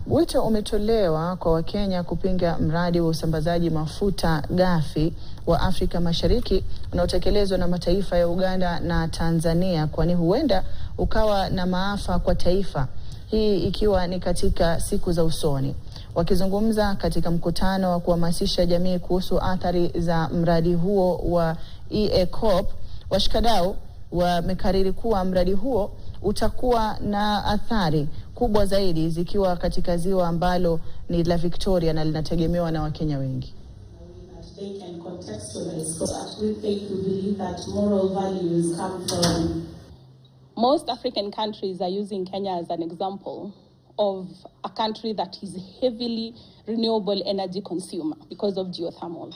Wito umetolewa kwa Wakenya kupinga mradi wa usambazaji mafuta ghafi wa Afrika Mashariki unaotekelezwa na mataifa ya Uganda na Tanzania, kwani huenda ukawa na maafa kwa taifa, hii ikiwa ni katika siku za usoni. Wakizungumza katika mkutano wa kuhamasisha jamii kuhusu athari za mradi huo wa EACOP, washikadau wamekariri kuwa mradi huo utakuwa na athari kubwa zaidi zikiwa katika ziwa ambalo ni la Victoria na linategemewa na Wakenya wengi. Most African countries are using Kenya as an example of a country that is heavily renewable energy consumer because of geothermal.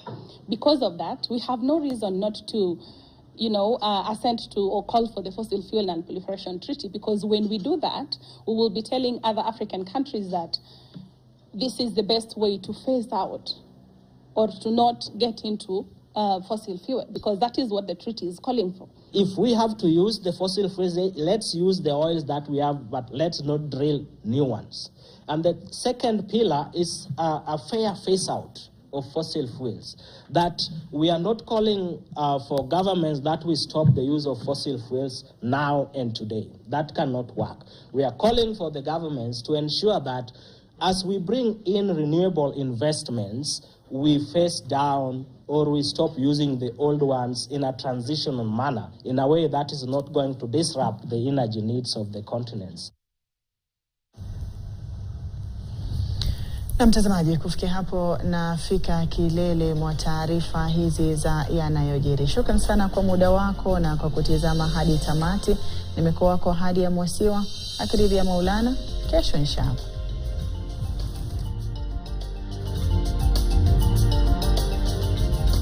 Because of that, we have no reason not to assent to or call for the Fossil Fuel Non-Proliferation Treaty, because when we do that, we will be telling other African countries that this is the best way to phase out or to not get into fossil fuel, because that is what the treaty is calling for. If we have to use the fossil fuels, let's use the oils that we have, but let's not drill new ones. And the second pillar is a fair phase out of fossil fuels, that we are not calling for governments that we stop the use of fossil fuels now and today. That cannot work. We are calling for the governments to ensure that as we bring in renewable investments, we phase down or we stop using the old ones in a transitional manner, in a way that is not going to disrupt the energy needs of the continents. Na mtazamaji, kufikia hapo nafika kilele mwa taarifa hizi za yanayojiri. Shukrani sana kwa muda wako na kwa kutizama hadi tamati. Nimekuwa wako hadi ya Mwasiwa, akiridia Maulana. Kesho inshallah.